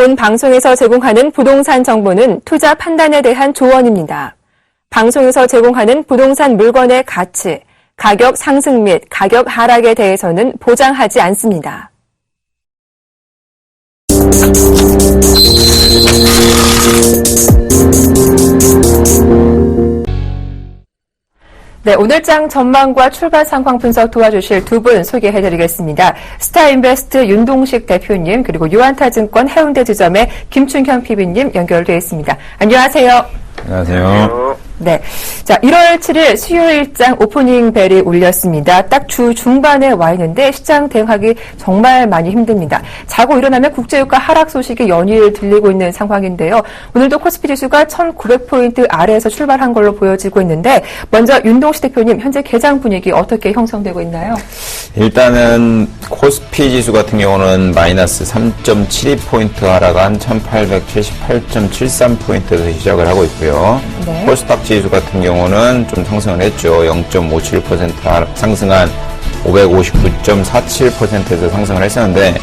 본 방송에서 제공하는 부동산 정보는 투자 판단에 대한 조언입니다. 방송에서 제공하는 부동산 물건의 가치, 가격 상승 및 가격 하락에 대해서는 보장하지 않습니다. 네, 오늘장 전망과 출발 상황 분석 도와주실 두 분 소개해드리겠습니다. 스타인베스트 윤동식 대표님, 그리고 유한타증권 해운대 지점의 김춘현 PB님 연결되어 있습니다. 안녕하세요. 안녕하세요. 네. 자, 1월 7일 수요일장 오프닝 벨이 울렸습니다. 딱 주 중반에 와 있는데 시장 대응하기 정말 많이 힘듭니다. 자고 일어나면 국제유가 하락 소식이 연일 들리고 있는 상황인데요. 오늘도 코스피 지수가 1900포인트 아래에서 출발한 걸로 보여지고 있는데 먼저 윤동식 대표님, 현재 개장 분위기 어떻게 형성되고 있나요? 일단은 코스피 지수 같은 경우는 마이너스 3.72포인트 하락한 1878.73포인트에서 시작을 하고 있고요. 네. 코스닥 지수 같은 경우는 좀 상승을 했죠. 0.57% 상승한 559.47%에서 상승을 했었는데,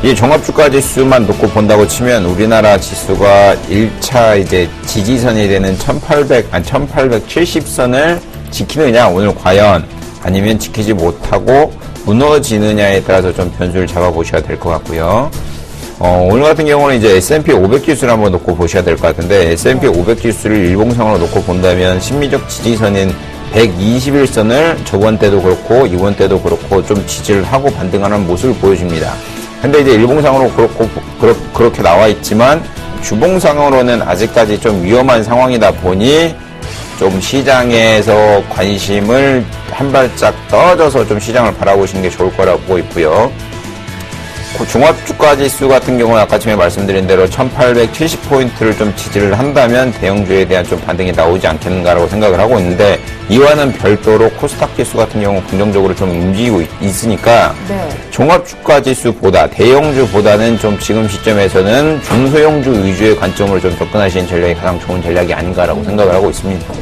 이 종합주가 지수만 놓고 본다고 치면 우리나라 지수가 1차 이제 지지선이 되는 1870선을 지키느냐, 오늘 과연 아니면 지키지 못하고 무너지느냐에 따라서 좀 변수를 잡아보셔야 될 것 같고요. 오늘 같은 경우는 이제 S&P 500 지수를 한번 놓고 보셔야 될 것 같은데, S&P 500 지수를 일봉상으로 놓고 본다면 심리적 지지선인 121선을 저번 때도 그렇고 이번 때도 그렇고 좀 지지를 하고 반등하는 모습을 보여줍니다. 근데 이제 일봉상으로 그렇게 나와 있지만 주봉상으로는 아직까지 좀 위험한 상황이다 보니 좀 시장에서 관심을 한 발짝 떨어져서 좀 시장을 바라보시는 게 좋을 거라고 보고 있고요. 종합주가지수 같은 경우는 아까 전에 말씀드린 대로 1870포인트를 좀 지지를 한다면 대형주에 대한 좀 반등이 나오지 않겠는가라고 생각을 하고 있는데, 이와는 별도로 코스닥 지수 같은 경우 긍정적으로 좀 움직이고 있으니까 네. 종합주가지수보다 대형주보다는 좀 지금 시점에서는 중소형주 위주의 관점으로 좀 접근하시는 전략이 가장 좋은 전략이 아닌가라고 생각을 하고 있습니다.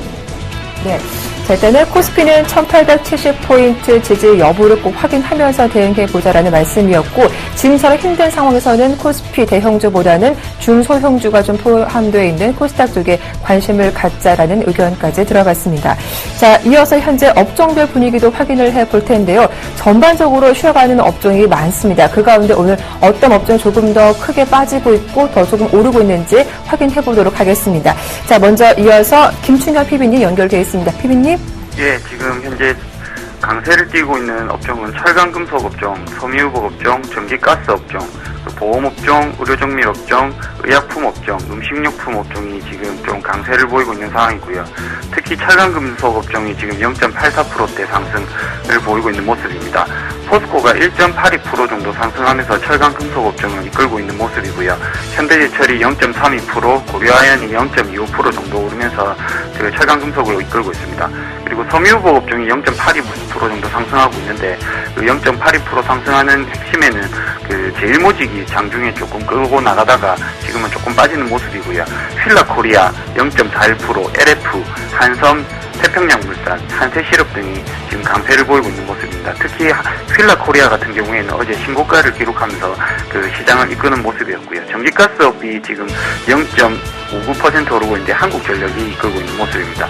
네. 자, 일단은 코스피는 1870포인트 지지 여부를 꼭 확인하면서 대응해보자라는 말씀이었고, 지금처럼 힘든 상황에서는 코스피 대형주보다는 중소형주가 좀 포함되어 있는 코스닥 쪽에 관심을 갖자라는 의견까지 들어갔습니다. 자, 이어서 현재 업종별 분위기도 확인을 해볼 텐데요. 전반적으로 쉬어가는 업종이 많습니다. 그 가운데 오늘 어떤 업종이 조금 더 크게 빠지고 있고 더 조금 오르고 있는지 확인해보도록 하겠습니다. 자, 먼저 이어서 김춘현 PB님 연결되어 있습니다. PB님. 예, 지금 현재 강세를 띠고 있는 업종은 철강금속 업종, 섬유유복 업종, 전기가스 업종, 보험업종, 의료정밀업종, 의약품 업종, 음식료품 업종이 지금 좀 강세를 보이고 있는 상황이고요. 특히 철강금속 업종이 지금 0.84%대 상승을 보이고 있는 모습입니다. 포스코가 1.82% 정도 상승하면서 철강금속 업종을 이끌고 있는 모습이고요. 현대제철이 0.32%, 고려아연이 0.25% 정도 오르면서 그 철강금속을 이끌고 있습니다. 그리고 섬유유복 업종이 0.82% 정도 상승하고 있는데, 그 0.82% 상승하는 핵심에는 그 제일모직이 장중에 조금 끌고 나가다가 지금은 조금 빠지는 모습이고요. 휠라코리아 0.41%, LF, 한섬, 태평양물산, 한세실업 등이 지금 강세를 보이고 있는 모습입니다. 특히 휠라코리아 같은 경우에는 어제 신고가를 기록하면서 그 시장을 이끄는 모습이었고요. 전기가스업이 지금 0.59% 오르고 있는데 한국전력이 이끌고 있는 모습입니다.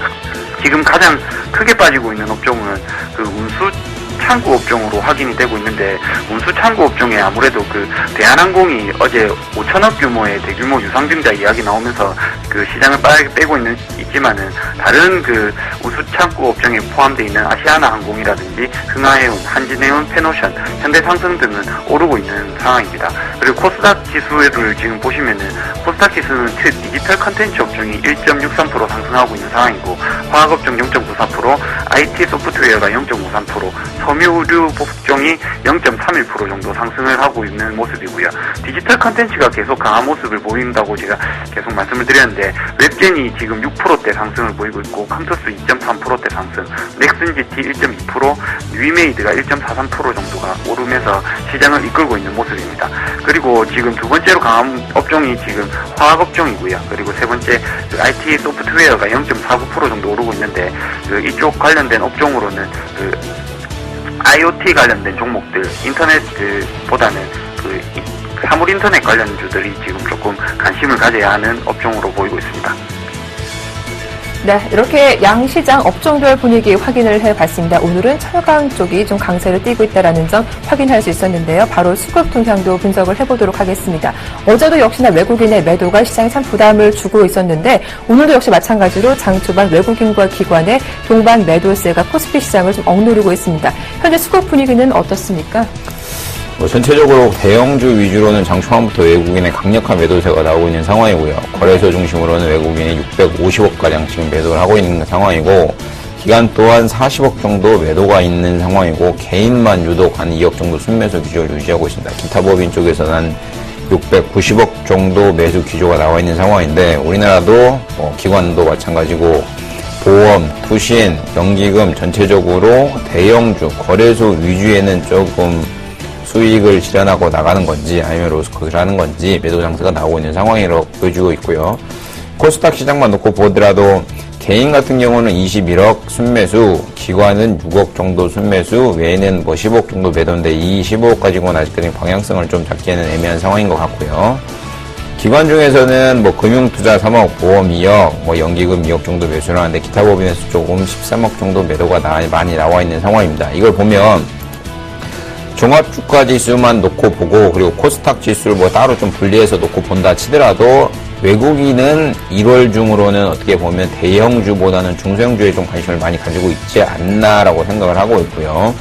지금 가장 크게 빠지고 있는 업종은 그 운수 창구 업종으로 확인이 되고 있는데, 운수 창구 업종에 아무래도 그 대한항공이 어제 5천억 규모의 대규모 유상증자 이야기 나오면서 그 시장을 빠르게 빼고 있지만은 다른 그 운수 창구 업종에 포함되어 있는 아시아나 항공이라든지 흥하해운, 한진해운, 페노션, 현대상승 등은 오르고 있는 상황입니다. 그리고 코스닥 지수를 지금 보시면은 코스닥 지수는 디지털 컨텐츠 업종이 1.63% 상승하고 있는 상황이고, 화학업종 0.94%, IT 소프트웨어가 0.53%, 섬유의류 복종이 0.31% 정도 상승을 하고 있는 모습이고요. 디지털 컨텐츠가 계속 강한 모습을 보인다고 제가 계속 말씀을 드렸는데, 웹젠이 지금 6%대 상승을 보이고 있고, 컴투스 2.3%대 상승, 넥슨GT 1.2%, 뉴이메이드가 1.43% 정도가 오르면서 시장을 이끌고 있는 모습입니다. 그리고 지금 두 번째로 강한 업종이 지금 화학업종이고요. 그리고 세 번째 그 IT 소프트웨어가 0.49% 정도 오르고 있는데, 그 이쪽 관련된 업종으로는 그 IoT 관련된 종목들, 인터넷보다는 그 사물인터넷 관련주들이 지금 조금 관심을 가져야 하는 업종으로 보이고 있습니다. 네, 이렇게 양시장 업종별 분위기 확인을 해봤습니다. 오늘은 철강 쪽이 좀 강세를 띠고 있다는 점 확인할 수 있었는데요. 바로 수급 동향도 분석을 해보도록 하겠습니다. 어제도 역시나 외국인의 매도가 시장에 참 부담을 주고 있었는데 오늘도 역시 마찬가지로 장 초반 외국인과 기관의 동반 매도세가 코스피 시장을 좀 억누르고 있습니다. 현재 수급 분위기는 어떻습니까? 전체적으로 대형주 위주로는 장 초반부터 외국인의 강력한 매도세가 나오고 있는 상황이고요. 거래소 중심으로는 외국인이 650억가량 지금 매도를 하고 있는 상황이고, 기간 또한 40억 정도 매도가 있는 상황이고, 개인만 유독 한 2억 정도 순매수 기조를 유지하고 있습니다. 기타 법인 쪽에서는 한 690억 정도 매수 기조가 나와 있는 상황인데, 우리나라도 기관도 마찬가지고, 보험, 투신, 연기금 전체적으로 대형주, 거래소 위주에는 조금 수익을 실현하고 나가는 건지 아니면 로스컷을 하는 건지 매도 장세가 나오고 있는 상황이라고 보여주고 있고요. 코스닥 시장만 놓고 보더라도 개인 같은 경우는 21억 순매수, 기관은 6억 정도 순매수, 외에는 10억 정도 매도인데 이 15억 가지고는 아직까지 방향성을 좀 잡기에는 애매한 상황인 것 같고요. 기관 중에서는 금융투자 3억, 보험 2억, 연기금 2억 정도 매수를 하는데 기타 법인에서 조금 13억 정도 매도가 많이 나와 있는 상황입니다. 이걸 보면 종합주가지수만 놓고 보고 그리고 코스닥 지수를 따로 좀 분리해서 놓고 본다 치더라도 외국인은 1월 중으로는 어떻게 보면 대형주보다는 중소형주에 좀 관심을 많이 가지고 있지 않나라고 생각을 하고 있고요.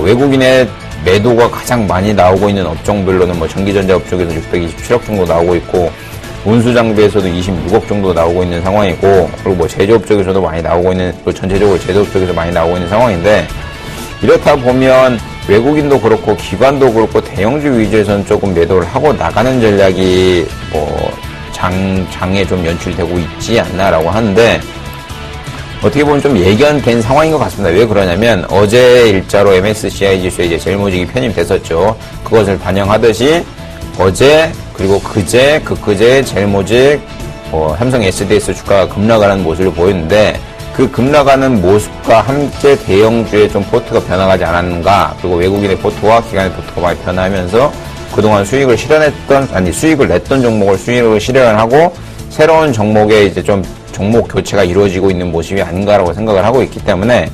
외국인의 매도가 가장 많이 나오고 있는 업종별로는 전기전자 업종에서 627억 정도 나오고 있고, 운수장비에서도 26억 정도 나오고 있는 상황이고, 그리고 제조업 쪽에서도 많이 나오고 있는, 전체적으로 제조업 쪽에서 많이 나오고 있는 상황인데, 이렇다 보면 외국인도 그렇고 기관도 그렇고 대형주 위주에서는 조금 매도를 하고 나가는 전략이 장에 좀 연출되고 있지 않나라고 하는데, 어떻게 보면 좀 예견된 상황인 것 같습니다. 왜 그러냐면 어제 일자로 MSCI 지수에 이제 제일모직이 편입됐었죠. 그것을 반영하듯이 어제 그리고 그제 제일모직 삼성 SDS 주가가 급락하는 모습을 보였는데, 그 급락하는 모습과 함께 대형주의 좀 포트가 변화하지 않았는가, 그리고 외국인의 포트와 기관의 포트가 많이 변화하면서 그동안 수익을 냈던 종목을 수익을 실현하고 새로운 종목에 이제 좀 종목 교체가 이루어지고 있는 모습이 아닌가라고 생각을 하고 있기 때문에,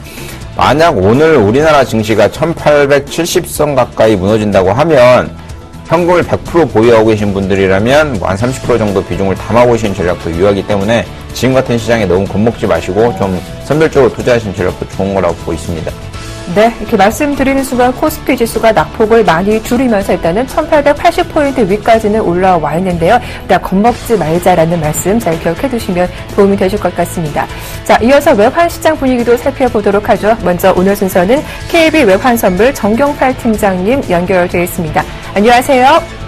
만약 오늘 우리나라 증시가 1870선 가까이 무너진다고 하면 현금을 100% 보유하고 계신 분들이라면 한 30% 정도 비중을 담아보시는 전략도 유효하기 때문에 지금 같은 시장에 너무 겁먹지 마시고 좀 선별적으로 투자하시는 전략도 좋은 거라고 보고 있습니다. 네, 이렇게 말씀드리는 순간 코스피 지수가 낙폭을 많이 줄이면서 일단은 1880포인트 위까지는 올라와 있는데요. 일단 겁먹지 말자라는 말씀 잘 기억해 두시면 도움이 되실 것 같습니다. 자, 이어서 외환시장 분위기도 살펴보도록 하죠. 먼저 오늘 순서는 KB 외환선물 정경팔 팀장님 연결되어 있습니다. 안녕하세요.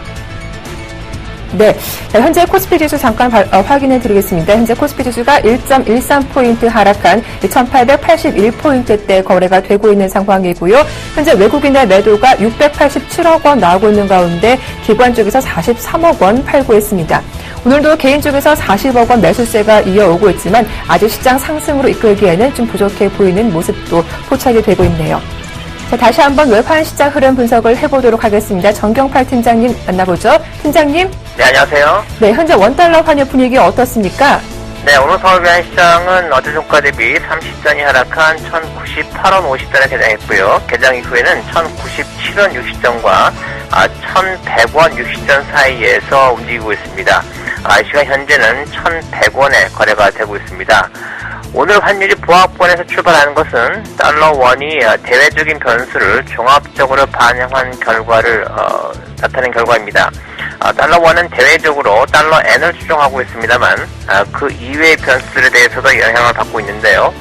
네. 자, 현재 코스피 지수 잠깐 확인해 드리겠습니다. 현재 코스피 지수가 1.13포인트 하락한 1881포인트대 거래가 되고 있는 상황이고요. 현재 외국인의 매도가 687억 원 나오고 있는 가운데 기관 쪽에서 43억 원 팔고 있습니다. 오늘도 개인 쪽에서 40억 원 매수세가 이어오고 있지만 아직 시장 상승으로 이끌기에는 좀 부족해 보이는 모습도 포착이 되고 있네요. 자, 다시 한번 외환시장 흐름 분석을 해보도록 하겠습니다. 정경팔 팀장님 만나보죠. 팀장님. 네, 안녕하세요. 네, 현재 원달러 환율 분위기 어떻습니까? 네, 오늘 서울 외환시장은 어제 종가 대비 30전이 하락한 1098원 50전에 개장했고요. 개장 이후에는 1097원 60전과 1100원 60전 사이에서 움직이고 있습니다. 이 시간 현재는 1100원에 거래가 되고 있습니다. 오늘 환율이 보합권에서 출발하는 것은 달러 원이 대외적인 변수를 종합적으로 반영한 결과를 나타낸 결과입니다. 달러 원은 대외적으로 달러 N을 추종하고 있습니다만 그 이외의 변수들에 대해서도 영향을 받고 있는데요.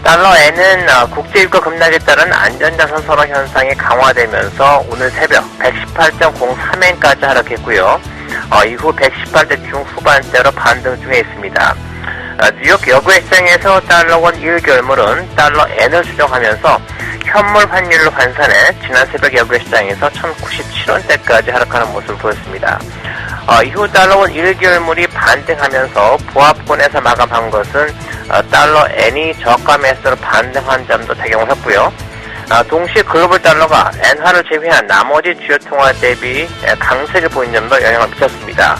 달러 N은 국제유가 급락에 따른 안전자산 선호 현상이 강화되면서 오늘 새벽 118.03엔까지 하락했고요. 이후 118대 중후반대로 반등 중에 있습니다. 뉴욕 여고시장에서 달러원 1개월물은 달러 N을 추정하면서 현물 환율로 환산해 지난 새벽 여고시장에서 1097원대까지 하락하는 모습을 보였습니다. 이후 달러원 1개월물이 반등하면서 보합권에서 마감한 것은 달러 N이 저가 매수로 반등한 점도 작용을 했고요. 동시에 글로벌 달러가 엔화를 제외한 나머지 주요 통화 대비 강세를 보인 점도 영향을 미쳤습니다.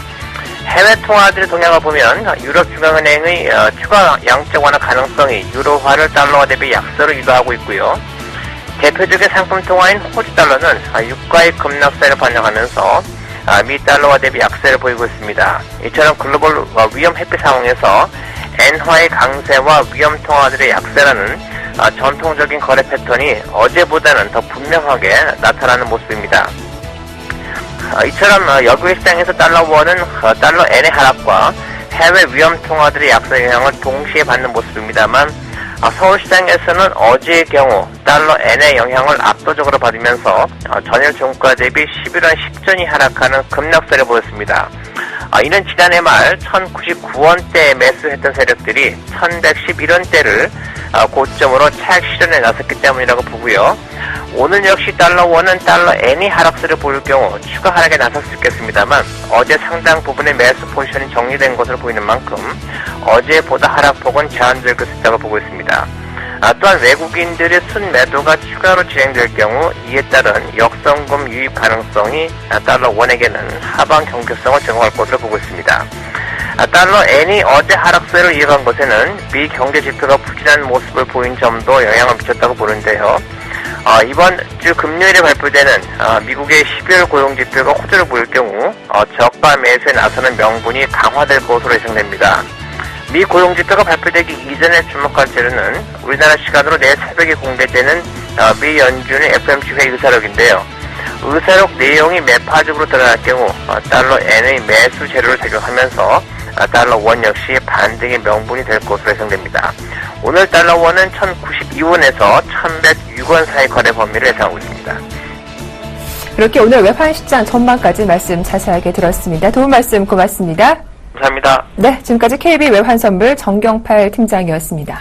해외 통화들의 동향을 보면 유럽 중앙은행의 추가 양적 완화 가능성이 유로화를 달러화 대비 약세로 유도하고 있고요. 대표적인 상품 통화인 호주 달러는 유가의 급락세를 반영하면서 미 달러화 대비 약세를 보이고 있습니다. 이처럼 글로벌 위험 회피 상황에서 엔화의 강세와 위험 통화들의 약세라는 전통적인 거래 패턴이 어제보다는 더 분명하게 나타나는 모습입니다. 이처럼 여기 시장에서 달러 원은 달러 엔의 하락과 해외 위험 통화들의 약세 영향을 동시에 받는 모습입니다만 서울시장에서는 어제의 경우 달러 엔의 영향을 압도적으로 받으면서 전일 종가 대비 11원 10전이 하락하는 급락세를 보였습니다. 이는 지난해 말 1099원대에 매수했던 세력들이 1111원대를 고점으로 차익 실현에 나섰기 때문이라고 보고요. 오늘 역시 달러 원은 달러 엔이 하락세를 보일 경우 추가 하락에 나설 수 있겠습니다만 어제 상당 부분의 매수 포지션이 정리된 것으로 보이는 만큼 어제보다 하락폭은 제한될 것이라고 보고 있습니다. 또한 외국인들의 순매도가 추가로 진행될 경우 이에 따른 역성금 유입 가능성이 달러 원에게는 하방 경계성을 제공할 것으로 보고 있습니다. 달러 엔이 어제 하락세를 이어간 것에는 미 경제 지표가 부진한 모습을 보인 점도 영향을 미쳤다고 보는데요. 이번 주 금요일에 발표되는 미국의 12월 고용지표가 호조를 보일 경우 저가 매수에 나서는 명분이 강화될 것으로 예상됩니다. 미 고용지표가 발표되기 이전에 주목할 자료는 우리나라 시간으로 내일 새벽에 공개되는 미 연준의 FOMC 회의 의사록인데요. 의사록 내용이 매파적으로 드러날 경우 달러 엔의 매수 재료를 작용하면서 달러 원 역시 반등의 명분이 될 것으로 예상됩니다. 오늘 달러 원은 1092원에서 1106원 사이 거래 범위를 예상하고 있습니다. 이렇게 오늘 외환 시장 전망까지 말씀 자세하게 들었습니다. 도움 말씀 고맙습니다. 감사합니다. 네, 지금까지 KB 외환선물 정경팔 팀장이었습니다.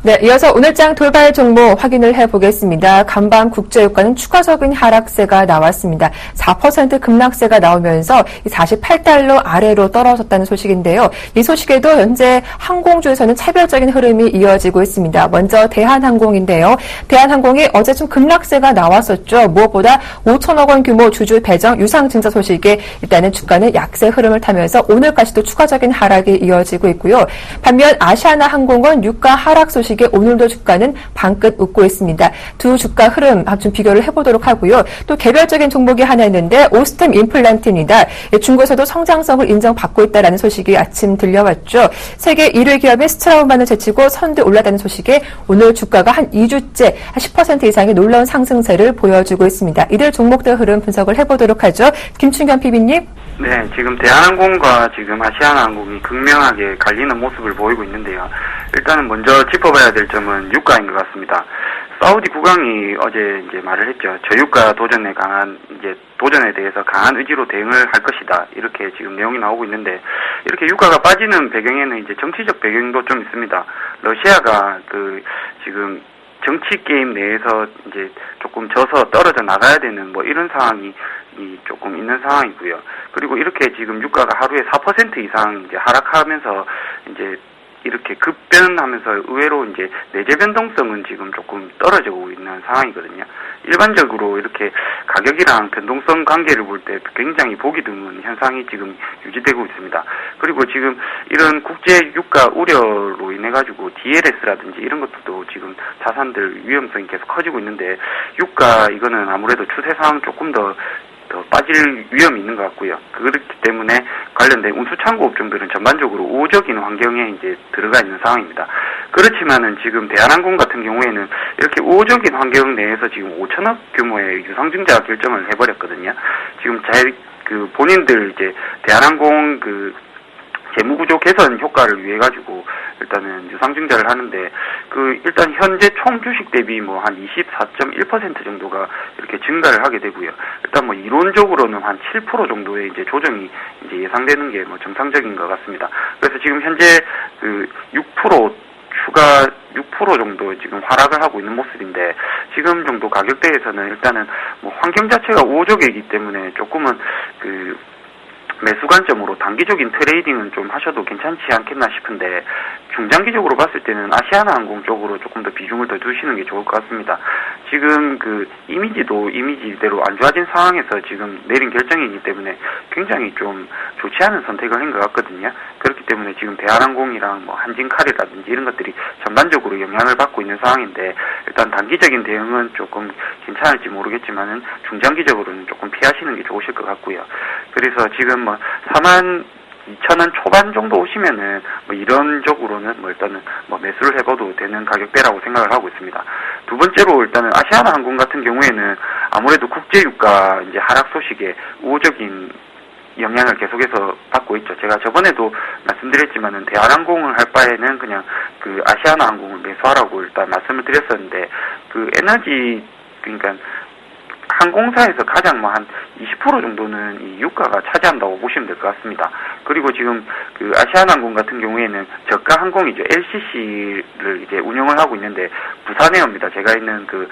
네, 이어서 오늘장 돌발 종목 확인을 해보겠습니다. 간밤 국제유가는 추가적인 하락세가 나왔습니다. 4% 급락세가 나오면서 48달러 아래로 떨어졌다는 소식인데요. 이 소식에도 현재 항공주에서는 차별적인 흐름이 이어지고 있습니다. 먼저 대한항공인데요. 대한항공이 어제 좀 급락세가 나왔었죠. 무엇보다 5천억 원 규모 주주 배정 유상증자 소식에 일단은 주가는 약세 흐름을 타면서 오늘까지도 추가적인 하락이 이어지고 있고요. 반면 아시아나항공은 유가 하락 소식 이게 오늘도 주가는 방긋 웃고 있습니다. 두 주가 흐름 좀 비교를 해보도록 하고요. 또 개별적인 종목이 하나 있는데 오스템 임플란트입니다. 중국에서도 성장성을 인정받고 있다는 소식이 아침 들려왔죠. 세계 1위 기업인 스트라우만을 제치고 선두에 올라다는 소식에 오늘 주가가 한 2주째 10% 이상의 놀라운 상승세를 보여주고 있습니다. 이들 종목들 흐름 분석을 해보도록 하죠. 김춘경 PB님. 네, 지금 대한항공과 지금 아시아나항공이 극명하게 갈리는 모습을 보이고 있는데요. 일단은 먼저 짚어봐야 될 점은 유가인 것 같습니다. 사우디 국왕이 어제 이제 말을 했죠. 저유가 도전에 대해서 강한 의지로 대응을 할 것이다. 이렇게 지금 내용이 나오고 있는데, 이렇게 유가가 빠지는 배경에는 이제 정치적 배경도 좀 있습니다. 러시아가 지금 정치 게임 내에서 이제 조금 져서 떨어져 나가야 되는 뭐 이런 상황이 조금 있는 상황이고요. 그리고 이렇게 지금 유가가 하루에 4% 이상 이제 하락하면서 이제 이렇게 급변하면서 의외로 이제 내재 변동성은 지금 조금 떨어지고 있는 상황이거든요. 일반적으로 이렇게 가격이랑 변동성 관계를 볼 때 굉장히 보기 드문 현상이 지금 유지되고 있습니다. 그리고 지금 이런 국제 유가 우려로 인해 가지고 DLS라든지 이런 것들도 지금 자산들 위험성이 계속 커지고 있는데, 유가 이거는 아무래도 추세상 조금 더 빠질 위험이 있는 것 같고요. 그렇기 때문에 관련된 운수창고 업종들은 전반적으로 우호적인 환경에 이제 들어가 있는 상황입니다. 그렇지만은 지금 대한항공 같은 경우에는 이렇게 우호적인 환경 내에서 지금 5천억 규모의 유상증자 결정을 해버렸거든요. 지금 본인들 이제 대한항공 재무구조 개선 효과를 위해 가지고 일단은 유상증자를 하는데, 일단 현재 총 주식 대비 한 24.1% 정도가 이렇게 증가를 하게 되고요. 일단 이론적으로는 한 7% 정도의 이제 조정이 이제 예상되는 게 정상적인 것 같습니다. 그래서 지금 현재 6% 정도 지금 하락을 하고 있는 모습인데, 지금 정도 가격대에서는 일단은 환경 자체가 우호적이기 때문에 조금은 매수 관점으로 단기적인 트레이딩은 좀 하셔도 괜찮지 않겠나 싶은데 중장기적으로 봤을 때는 아시아나항공 쪽으로 조금 더 비중을 더 두시는 게 좋을 것 같습니다. 지금 그 이미지도 이미지대로 안 좋아진 상황에서 지금 내린 결정이기 때문에 굉장히 좀 좋지 않은 선택을 한 것 같거든요. 그렇기 때문에 지금 대한항공이랑 뭐 한진칼이라든지 이런 것들이 전반적으로 영향을 받고 있는 상황인데 일단 단기적인 대응은 조금 괜찮을지 모르겠지만은 중장기적으로는 조금 피하시는 게 좋으실 것 같고요. 그래서 지금 뭐 42,000원 초반 정도 오시면은 뭐 이론적으로는 뭐 일단은 뭐 매수를 해봐도 되는 가격대라고 생각을 하고 있습니다. 두 번째로 일단은 아시아나항공 같은 경우에는 아무래도 국제유가 이제 하락 소식에 우호적인 영향을 계속해서 받고 있죠. 제가 저번에도 말씀드렸지만은 대한항공을 할 바에는 그냥 그 아시아나항공을 매수하라고 일단 말씀을 드렸었는데 그 에너지 그러니까 항공사에서 가장 뭐 한 20% 정도는 이 유가가 차지한다고 보시면 될 것 같습니다. 그리고 지금 그 아시아나항공 같은 경우에는 저가 항공이죠. LCC를 이제 운영을 하고 있는데 부산에어입니다. 제가 있는 그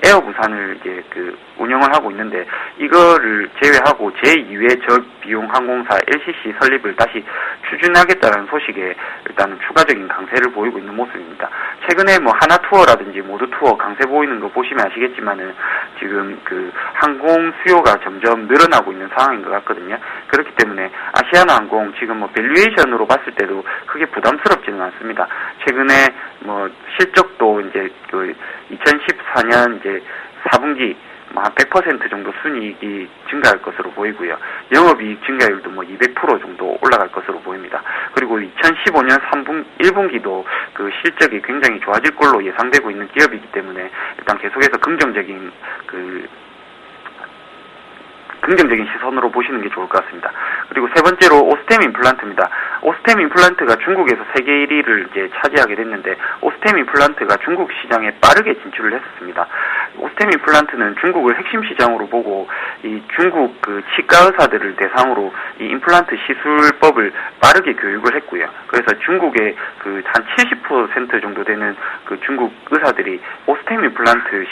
에어 부산을 이제 그 운영을 하고 있는데 이거를 제외하고 제2의 저비용 항공사 LCC 설립을 다시 추진하겠다는 소식에 일단은 추가적인 강세를 보이고 있는 모습입니다. 최근에 뭐 하나투어라든지 모두투어 강세 보이는 거 보시면 아시겠지만은 지금 그 항공 수요가 점점 늘어나고 있는 상황인 것 같거든요. 그렇기 때문에 아시아나항공 지금 뭐 밸류에이션으로 봤을 때도 크게 부담스럽지는 않습니다. 최근에 뭐 실적도 이제 그 2014년 이제 4분기 뭐 한 100% 정도 순이익이 증가할 것으로 보이고요. 영업이익 증가율도 뭐 200% 정도 올라갈 것으로 보입니다. 그리고 2015년 1분기도 그 실적이 굉장히 좋아질 걸로 예상되고 있는 기업이기 때문에 일단 계속해서 긍정적인 시선으로 보시는 게 좋을 것 같습니다. 그리고 세 번째로 오스템 임플란트입니다. 오스템 임플란트가 중국에서 세계 1위를 이제 차지하게 됐는데 오스템 임플란트가 중국 시장에 빠르게 진출을 했었습니다. 오스템 임플란트는 중국을 핵심 시장으로 보고 이 중국 그 치과 의사들을 대상으로 이 임플란트 시술법을 빠르게 교육을 했고요. 그래서 중국의 그 한 70% 정도 되는 그 중국 의사들이 오스템 임플란트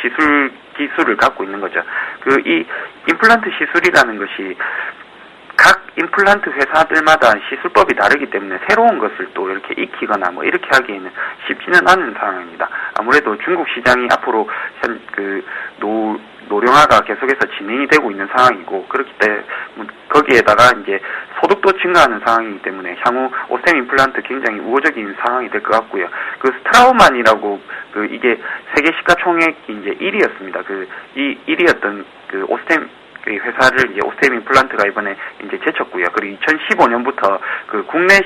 기술을 갖고 있는 거죠. 그 이 임플란트 시술이라는 것이 각 임플란트 회사들마다 시술법이 다르기 때문에 새로운 것을 또 이렇게 익히거나 뭐 이렇게 하기에는 쉽지는 않은 상황입니다. 아무래도 중국 시장이 앞으로 노령화가 계속해서 진행이 되고 있는 상황이고 그렇기 때문에 거기에다가 이제 소득도 증가하는 상황이기 때문에 향후 오스템 임플란트 굉장히 우호적인 상황이 될 것 같고요. 그 스트라우만이라고 그 이게 세계 시가총액이 이제 1위였습니다. 그 1위였던 그 오스템 회사를 이제 오스템 임플란트가 이번에 이제 제쳤고요. 그리고 2015년부터 그 국내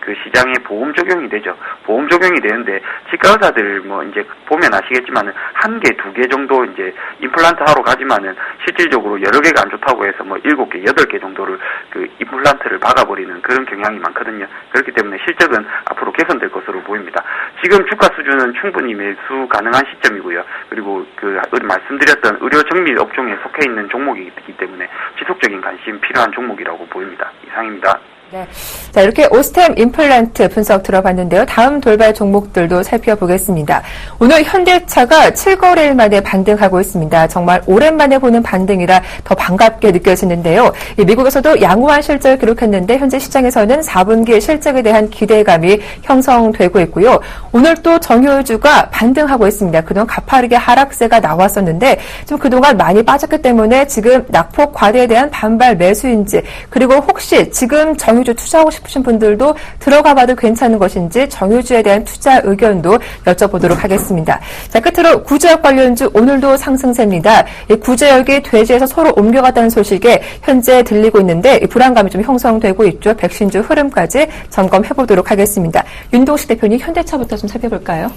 그 시장에 보험 적용이 되죠. 보험 적용이 되는데 치과 의사들 뭐 이제 보면 아시겠지만은 한 개, 두 개 정도 이제 임플란트 하러 가지만은 실질적으로 여러 개가 안 좋다고 해서 뭐 7개, 8개 정도를 그 임플란트를 박아버리는 그런 경향이 많거든요. 그렇기 때문에 실적은 앞으로 개선될 것으로 보입니다. 지금 주가 수준은 충분히 매수 가능한 시점이고요. 그리고 그 말씀드렸던 의료 정밀 업종에 속해 있는 종목이기 때문에 지속적인 관심 필요한 종목이라고 보입니다. 이상입니다. 네. 자, 이렇게 오스템 임플란트 분석 들어봤는데요. 다음 돌발 종목들도 살펴보겠습니다. 오늘 현대차가 7거래일 만에 반등하고 있습니다. 정말 오랜만에 보는 반등이라 더 반갑게 느껴지는데요. 미국에서도 양호한 실적을 기록했는데 현재 시장에서는 4분기 실적에 대한 기대감이 형성되고 있고요. 오늘 또 정유주가 반등하고 있습니다. 그동안 가파르게 하락세가 나왔었는데 좀 그동안 많이 빠졌기 때문에 지금 낙폭 과대에 대한 반발 매수인지 그리고 혹시 지금 정유주 투자하고 싶으신 분들도 들어가 봐도 괜찮은 것인지 정유주에 대한 투자 의견도 여쭤보도록 하겠습니다. 자, 끝으로 구제역 관련주 오늘도 상승세입니다. 이 구제역이 돼지에서 서로 옮겨갔다는 소식에 현재 들리고 있는데 불안감이 좀 형성되고 있죠. 백신주 흐름까지 점검해보도록 하겠습니다. 윤동식 대표님 현대차부터 좀 살펴볼까요?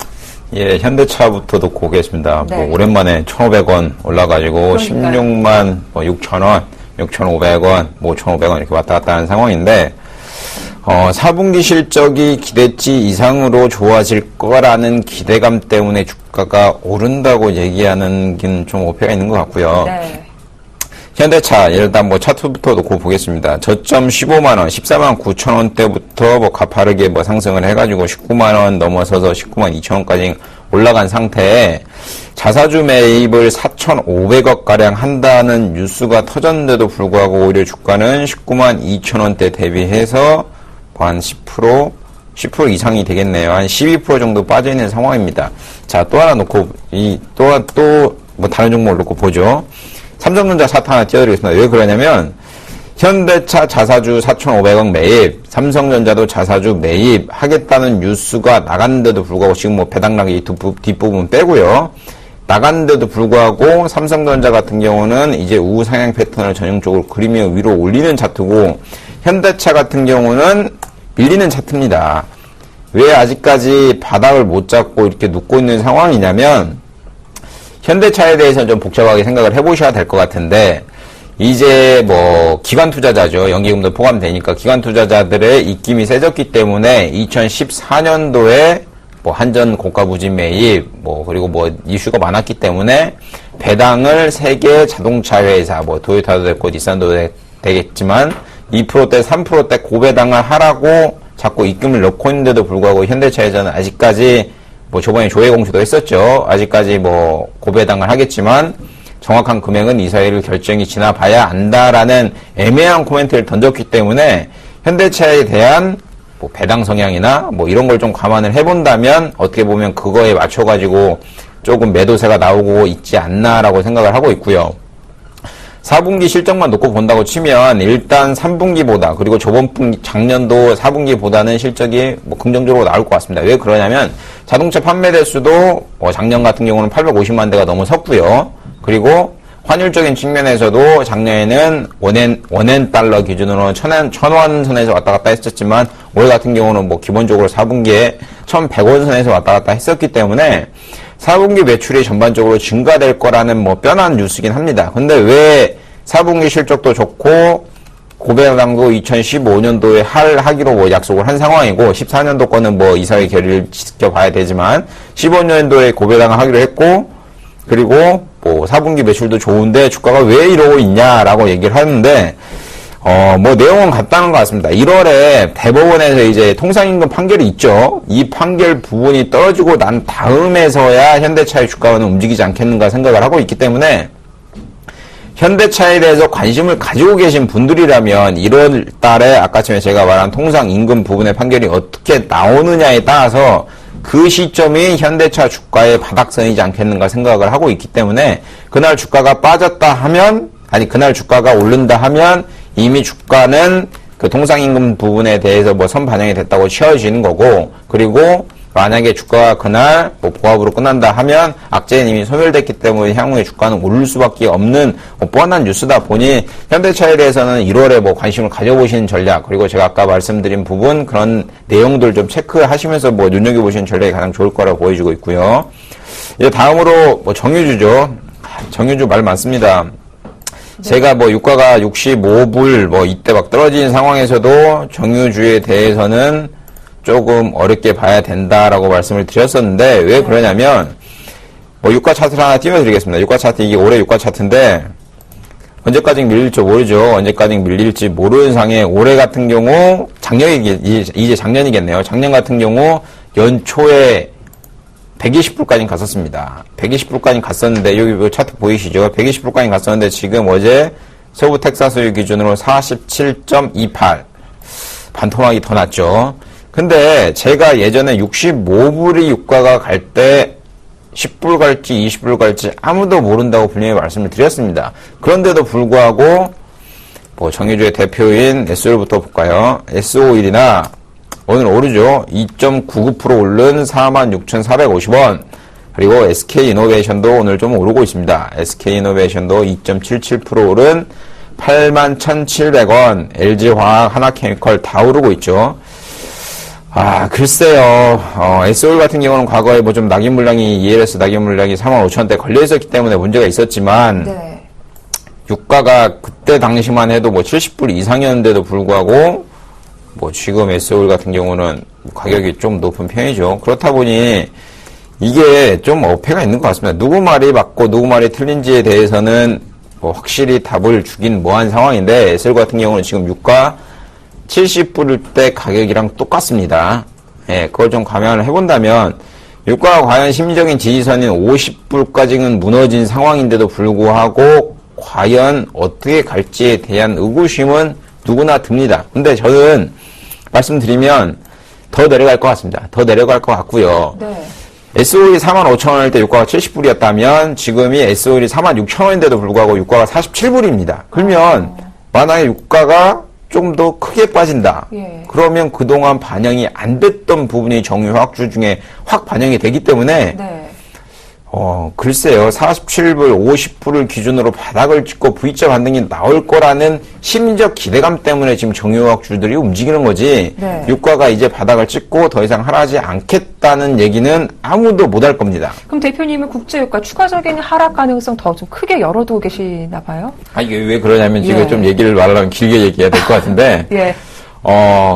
예, 현대차부터 듣고 오겠습니다. 네. 뭐 오랜만에 1,500원 올라가지고 16만 6,000원, 6,500원, 5,500원 이렇게 왔다 갔다 하는 상황인데 4분기 실적이 기대치 이상으로 좋아질 거라는 기대감 때문에 주가가 오른다고 얘기하는 게 좀 오해가 있는 것 같고요. 네. 현대차 일단 뭐 차트부터 놓고 보겠습니다. 저점 15만 원, 14만 9천 원대부터 뭐 가파르게 뭐 상승을 해가지고 19만 원 넘어서서 19만 2천 원까지 올라간 상태에 자사주 매입을 4,500억가량 한다는 뉴스가 터졌는데도 불구하고 오히려 주가는 19만 2천 원대 대비해서 한 10% 이상이 되겠네요. 한 12% 정도 빠져있는 상황입니다. 자, 또 하나 놓고, 뭐 다른 종목을 놓고 보죠. 삼성전자 차트 하나 띄워드리겠습니다. 왜 그러냐면, 현대차 자사주 4,500억 매입, 삼성전자도 자사주 매입 하겠다는 뉴스가 나갔는데도 불구하고 지금 뭐 배당락이 뒷부분 빼고요. 나갔는데도 불구하고 삼성전자 같은 경우는 이제 우상향 패턴을 전형적으로 그리며 위로 올리는 차트고 현대차 같은 경우는 밀리는 차트입니다. 왜 아직까지 바닥을 못 잡고 이렇게 눕고 있는 상황이냐면 현대차에 대해서는 좀 복잡하게 생각을 해보셔야 될 것 같은데 이제 뭐 기관 투자자죠. 연기금도 포함되니까 기관 투자자들의 입김이 세졌기 때문에 2014년도에 뭐 한전 고가 부진 매입 뭐 그리고 뭐 이슈가 많았기 때문에 배당을 세계 자동차 회사 뭐 도요타도 됐고 닛산도 되겠지만 2%대 3%대 고배당을 하라고 자꾸 입금을 넣고 있는데도 불구하고 현대차에서는 아직까지 뭐 저번에 조회 공시도 했었죠. 아직까지 뭐 고배당을 하겠지만 정확한 금액은 이사회를 결정이 지나봐야 안다라는 애매한 코멘트를 던졌기 때문에 현대차에 대한 뭐 배당 성향이나 뭐 이런 걸 좀 감안을 해본다면 어떻게 보면 그거에 맞춰가지고 조금 매도세가 나오고 있지 않나라고 생각을 하고 있고요. 4분기 실적만 놓고 본다고 치면 일단 3분기보다 그리고 저번 분기 작년도 4분기보다는 실적이 뭐 긍정적으로 나올 것 같습니다. 왜 그러냐면 자동차 판매 대수도 작년 같은 경우는 850만 대가 넘어섰고요. 그리고 환율적인 측면에서도 작년에는 원엔 달러 기준으로 1,000원 선에서 왔다 갔다 했었지만 올 같은 경우는 뭐 기본적으로 4분기에 1,100원 선에서 왔다 갔다 했었기 때문에 4분기 매출이 전반적으로 증가될 거라는 뭐 뻔한 뉴스긴 합니다. 근데 왜 4분기 실적도 좋고 고배당도 2015년도에 하기로 뭐 약속을 한 상황이고 14년도 거는 뭐 이사회 결의를 지켜봐야 되지만 15년도에 고배당을 하기로 했고 그리고 뭐 4분기 매출도 좋은데 주가가 왜 이러고 있냐라고 얘기를 하는데 뭐 내용은 같다는 것 같습니다. 1월에 대법원에서 이제 통상임금 판결이 있죠. 이 판결 부분이 떨어지고 난 다음에서야 현대차의 주가는 움직이지 않겠는가 생각을 하고 있기 때문에 현대차에 대해서 관심을 가지고 계신 분들이라면 1월 달에 아까 전에 제가 말한 통상임금 부분의 판결이 어떻게 나오느냐에 따라서 그 시점이 현대차 주가의 바닥선이지 않겠는가 생각을 하고 있기 때문에 그날 주가가 빠졌다 하면 그날 주가가 오른다 하면 이미 주가는 그 통상임금 부분에 대해서 뭐 선반영이 됐다고 치어지는 거고 그리고 만약에 주가가 그날 뭐 보합으로 끝난다 하면 악재는 이미 소멸됐기 때문에 향후에 주가는 오를 수밖에 없는 뭐 뻔한 뉴스다 보니 현대차에 대해서는 1월에 뭐 관심을 가져보시는 전략 그리고 제가 아까 말씀드린 부분 그런 내용들 좀 체크하시면서 뭐 눈여겨보시는 전략이 가장 좋을 거라고 보여지고 있고요. 이제 다음으로 뭐 정유주죠. 정유주 말 많습니다. 제가 뭐 유가가 65불 뭐 이때 막 떨어진 상황에서도 정유주에 대해서는 조금 어렵게 봐야 된다라고 말씀을 드렸었는데 왜 그러냐면 뭐 유가 차트를 하나 띄워드리겠습니다. 유가 차트 이게 올해 유가 차트인데 언제까지 밀릴지 모르죠. 언제까지 밀릴지 모르는 상에 올해 같은 경우 이제 작년이겠네요. 작년 같은 경우 연초에 120불까지 갔었습니다. 120불까지 갔었는데 여기 차트 보이시죠? 120불까지 갔었는데 지금 어제 서부 텍사스 기준으로 47.28 반토막이 더 났죠. 근데 제가 예전에 65불이 유가가 갈 때 10불 갈지 20불 갈지 아무도 모른다고 분명히 말씀을 드렸습니다. 그런데도 불구하고 뭐 정유주의 대표인 SO일부터 볼까요? S51이나 오늘 오르죠. 2.99% 오른 46,450원. 그리고 SK이노베이션도 오늘 좀 오르고 있습니다. SK이노베이션도 2.77% 오른 81,700원. LG화학, 하나케미컬 다 오르고 있죠. 글쎄요. SO일 같은 경우는 과거에 뭐 좀 낙인 물량이 ELS 낙인 물량이 45,000원대 걸려 있었기 때문에 문제가 있었지만 네. 유가가 그때 당시만 해도 뭐 70불 이상이었는데도 불구하고 뭐 지금 SO일 같은 경우는 가격이 좀 높은 편이죠. 그렇다 보니 이게 좀 어폐가 있는 것 같습니다. 누구 말이 맞고 누구 말이 틀린지에 대해서는 뭐 확실히 답을 주긴 뭐한 상황인데 SO일 같은 경우는 지금 유가 70불일 때 가격이랑 똑같습니다. 예, 그걸 좀 감안을 해본다면 유가가 과연 심리적인 지지선인 50불까지는 무너진 상황인데도 불구하고 과연 어떻게 갈지에 대한 의구심은 누구나 듭니다. 근데 저는 말씀드리면 더 내려갈 것 같습니다. 더 내려갈 것 같고요. 네. SOE 45,000원일 때 유가가 70불이었다면 지금이 SOE 46,000원인데도 불구하고 유가가 47불입니다. 그러면 만약에 유가가 좀 더 크게 빠진다. 예. 그러면 그동안 반영이 안 됐던 부분이 정유화학주 중에 확 반영이 되기 때문에 네. 글쎄요. 47불, 50불을 기준으로 바닥을 찍고 V자 반등이 나올 거라는 심리적 기대감 때문에 지금 정유화학주들이 움직이는 거지. 네. 유가가 이제 바닥을 찍고 더 이상 하락하지 않겠다는 얘기는 아무도 못 할 겁니다. 그럼 대표님은 국제유가 추가적인 하락 가능성 더 좀 크게 열어두고 계시나 봐요? 이게 왜 그러냐면 지금 예. 좀 얘기를 말하려면 길게 얘기해야 될 것 같은데. 예.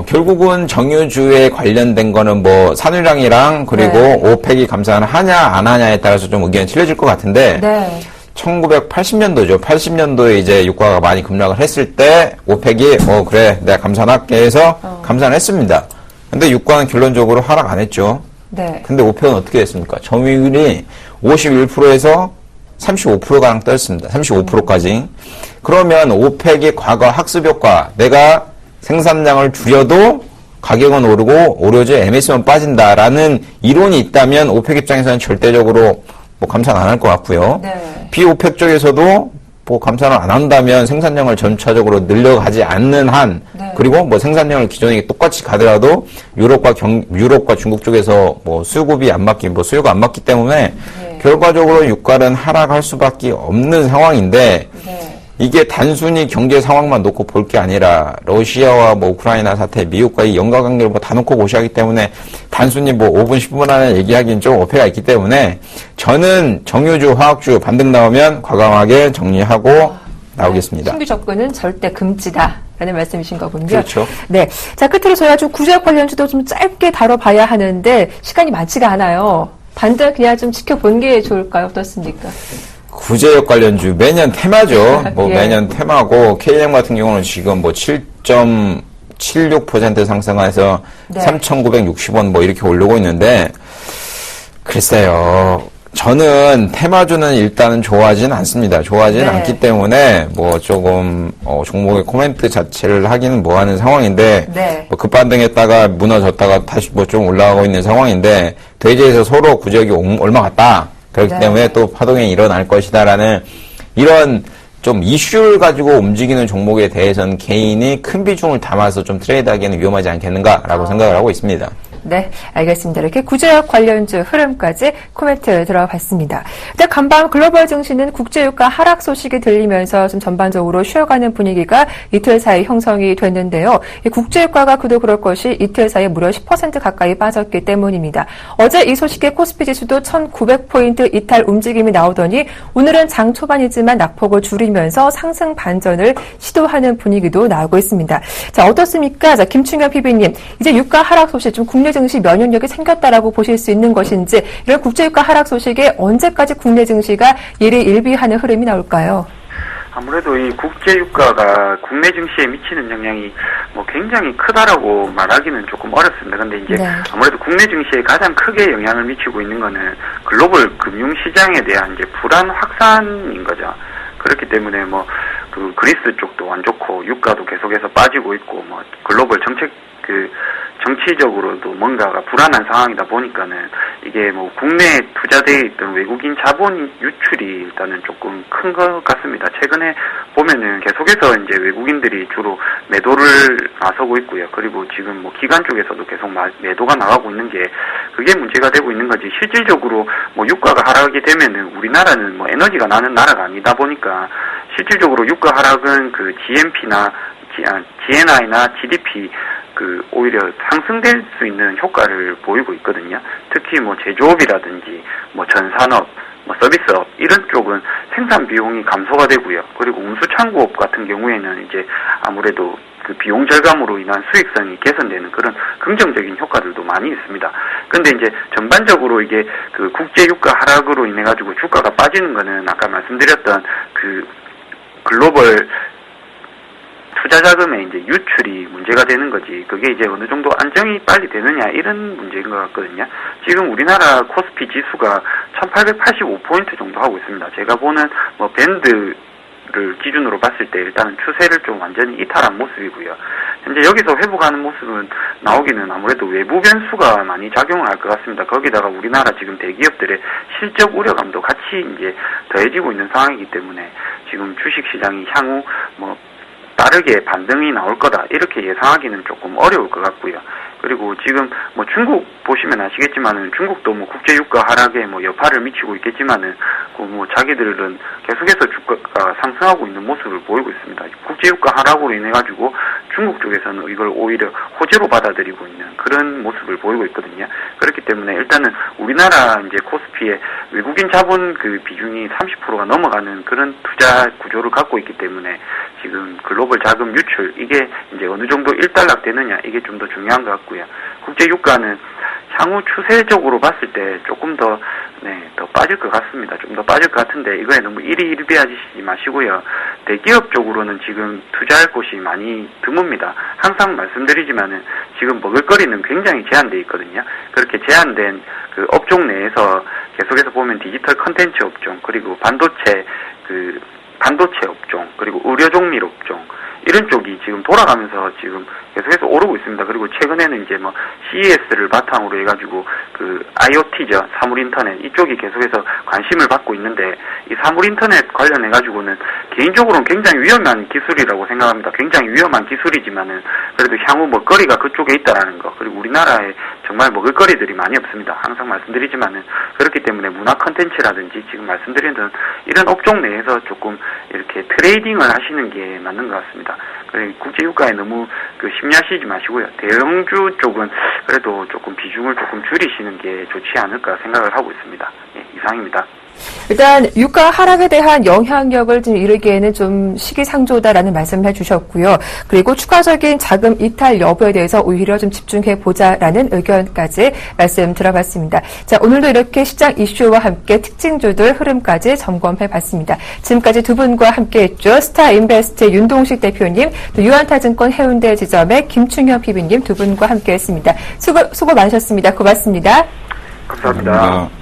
결국은 정유주에 관련된 거는 뭐 산유량이랑 그리고 네. 오펙이 감산을 하냐 안 하냐에 따라서 좀 의견이 틀려질 것 같은데. 네. 1980년도죠. 80년도에 이제 유가가 많이 급락을 했을 때 오펙이 그래 내가 감산할게 해서 감산을 했습니다. 근데 유가는 결론적으로 하락 안 했죠. 네. 근데 오펙은 어떻게 됐습니까? 점유율이 51%에서 35%가량 떨어졌습니다. 35%까지. 그러면 오펙의 과거 학습 효과, 내가 생산량을 줄여도 가격은 오르고 오로지 MS만 빠진다라는 이론이 있다면 오펙 입장에서는 절대적으로 뭐 감산 안 할 것 같고요. 네. 비오펙 쪽에서도 뭐 감산을 안 한다면 생산량을 전차적으로 늘려가지 않는 한, 네. 그리고 뭐 생산량을 기존에 똑같이 가더라도 유럽과 중국 쪽에서 뭐 수요가 안 맞기 때문에 네. 결과적으로 유가는 하락할 수밖에 없는 상황인데 네. 이게 단순히 경제 상황만 놓고 볼 게 아니라 러시아와 뭐 우크라이나 사태, 미국과의 연관관계를 뭐 다 놓고 보셔야 하기 때문에 단순히 뭐 5분, 10분 안에 얘기하기는 좀 어폐가 있기 때문에 저는 정유주, 화학주 반등 나오면 과감하게 정리하고 나오겠습니다. 신규 접근은 절대 금지다라는 말씀이신 거군요. 그렇죠. 네. 자, 끝으로 저희가 좀 구제역 관련주도 좀 짧게 다뤄봐야 하는데 시간이 많지가 않아요. 반등 그냥 좀 지켜본 게 좋을까요? 어떻습니까? 구제역 관련주 매년 테마죠. 뭐 예. 매년 테마고 KM 같은 경우는 지금 뭐 7.76% 상승해서 네. 3,960원 뭐 이렇게 오르고 있는데 글쎄요. 저는 테마주는 일단은 좋아하진 않습니다. 좋아하진 네. 않기 때문에 뭐 조금 종목의 코멘트 자체를 하기는 뭐하는 상황인데 네. 뭐 급반등했다가 무너졌다가 다시 뭐 좀 올라가고 있는 상황인데 대지에서 서로 구제역이 얼마 같다. 그렇기 네. 때문에 또 파동이 일어날 것이다라는 이런 좀 이슈를 가지고 움직이는 종목에 대해서는 개인이 큰 비중을 담아서 좀 트레이드하기에는 위험하지 않겠는가라고 생각을 하고 있습니다. 네, 알겠습니다. 이렇게 구제역 관련주 흐름까지 코멘트 들어봤습니다. 일단 간밤 글로벌 증시는 국제유가 하락 소식이 들리면서 좀 전반적으로 쉬어가는 분위기가 이틀 사이 형성이 됐는데요. 이 국제유가가 그도 그럴 것이 이틀 사이에 무려 10% 가까이 빠졌기 때문입니다. 어제 이 소식에 코스피 지수도 1900포인트 이탈 움직임이 나오더니 오늘은 장 초반이지만 낙폭을 줄이면서 상승 반전을 시도하는 분위기도 나오고 있습니다. 자, 어떻습니까? 자, 김충현 PB님, 이제 유가 하락 소식 좀 국내 증시 면역력이 생겼다라고 보실 수 있는 것인지 이런 국제유가 하락 소식에 언제까지 국내 증시가 일희일비하는 흐름이 나올까요? 아무래도 이 국제유가가 국내 증시에 미치는 영향이 뭐 굉장히 크다라고 말하기는 조금 어렵습니다. 근데 이제 네. 아무래도 국내 증시에 가장 크게 영향을 미치고 있는 거는 글로벌 금융시장에 대한 이제 불안 확산인 거죠. 그렇기 때문에 뭐 그 그리스 쪽도 안 좋고 유가도 계속해서 빠지고 있고 뭐 글로벌 정치적으로도 뭔가가 불안한 상황이다 보니까는 이게 뭐 국내에 투자되어 있던 외국인 자본 유출이 일단은 조금 큰 것 같습니다. 최근에 보면은 계속해서 이제 외국인들이 주로 매도를 나서고 있고요. 그리고 지금 뭐 기관 쪽에서도 계속 매도가 나가고 있는 게 그게 문제가 되고 있는 거지. 실질적으로 뭐 유가가 하락이 되면은 우리나라는 뭐 에너지가 나는 나라가 아니다 보니까 실질적으로 유가 하락은 그 GNP나 GNI나 GDP 오히려 상승될 수 있는 효과를 보이고 있거든요. 특히 뭐 제조업이라든지 뭐 전산업, 뭐 서비스업 이런 쪽은 생산 비용이 감소가 되고요. 그리고 운수창고업 같은 경우에는 이제 아무래도 그 비용 절감으로 인한 수익성이 개선되는 그런 긍정적인 효과들도 많이 있습니다. 근데 이제 전반적으로 이게 그 국제 유가 하락으로 인해 가지고 주가가 빠지는 거는 아까 말씀드렸던 그 글로벌 투자 자금의 이제 유출이 문제가 되는 거지. 그게 이제 어느 정도 안정이 빨리 되느냐 이런 문제인 것 같거든요. 지금 우리나라 코스피 지수가 1885포인트 정도 하고 있습니다. 제가 보는 뭐 밴드를 기준으로 봤을 때 일단은 추세를 좀 완전히 이탈한 모습이고요. 현재 여기서 회복하는 모습은 나오기는 아무래도 외부 변수가 많이 작용을 할 것 같습니다. 거기다가 우리나라 지금 대기업들의 실적 우려감도 같이 이제 더해지고 있는 상황이기 때문에 지금 주식시장이 향후 뭐 빠르게 반등이 나올 거다 이렇게 예상하기는 조금 어려울 것 같고요. 그리고 지금 뭐 중국 보시면 아시겠지만은 중국도 뭐 국제유가 하락에 뭐 여파를 미치고 있겠지만은 그 뭐 자기들은 계속해서 주가가 상승하고 있는 모습을 보이고 있습니다. 국제유가 하락으로 인해 가지고 중국 쪽에서는 이걸 오히려 호재로 받아들이고 있는 그런 모습을 보이고 있거든요. 그렇기 때문에 일단은 우리나라 이제 코스피의 외국인 자본 그 비중이 30%가 넘어가는 그런 투자 구조를 갖고 있기 때문에 지금 글로벌 자금 유출 이게 이제 어느 정도 일단락 되느냐 이게 좀 더 중요한 것 같고요. 국제유가는 향후 추세적으로 봤을 때 조금 더 빠질 것 같습니다. 좀 더 빠질 것 같은데 이거에 너무 일희일비하지 마시고요. 대기업 쪽으로는 지금 투자할 곳이 많이 드뭅니다. 항상 말씀드리지만은 지금 먹을거리는 굉장히 제한되어 있거든요. 그렇게 제한된 그 업종 내에서 계속해서 보면 디지털 컨텐츠 업종 그리고 반도체 업종 그리고 의료종밀 업종 이런 쪽이 지금 돌아가면서 지금 계속해서 오르고 있습니다. 그리고 최근에는 이제 뭐 CES를 바탕으로 해가지고 그 IoT죠. 사물인터넷 이쪽이 계속해서 관심을 받고 있는데 이 사물인터넷 관련해가지고는 개인적으로는 굉장히 위험한 기술이라고 생각합니다. 굉장히 위험한 기술이지만은 그래도 향후 먹거리가 그쪽에 있다라는 거 그리고 우리나라에 정말 먹을거리들이 많이 없습니다. 항상 말씀드리지만은 그렇기 때문에 문화 컨텐츠라든지 지금 말씀드리는 이런 업종 내에서 조금 이렇게 트레이딩을 하시는 게 맞는 것 같습니다. 국제유가에 너무 심려하시지 마시고요. 대형주 쪽은 그래도 조금 비중을 조금 줄이시는 게 좋지 않을까 생각을 하고 있습니다. 예, 이상입니다. 일단 유가 하락에 대한 영향력을 좀 이르기에는 좀 시기상조다라는 말씀을 해주셨고요. 그리고 추가적인 자금 이탈 여부에 대해서 오히려 좀 집중해보자라는 의견까지 말씀 들어봤습니다. 자, 오늘도 이렇게 시장 이슈와 함께 특징주들 흐름까지 점검해봤습니다. 지금까지 두 분과 함께했죠. 스타인베스트 윤동식 대표님, 또 유한타증권 해운대 지점의 김충현 PB님 두 분과 함께했습니다. 수고 많으셨습니다. 고맙습니다. 감사합니다.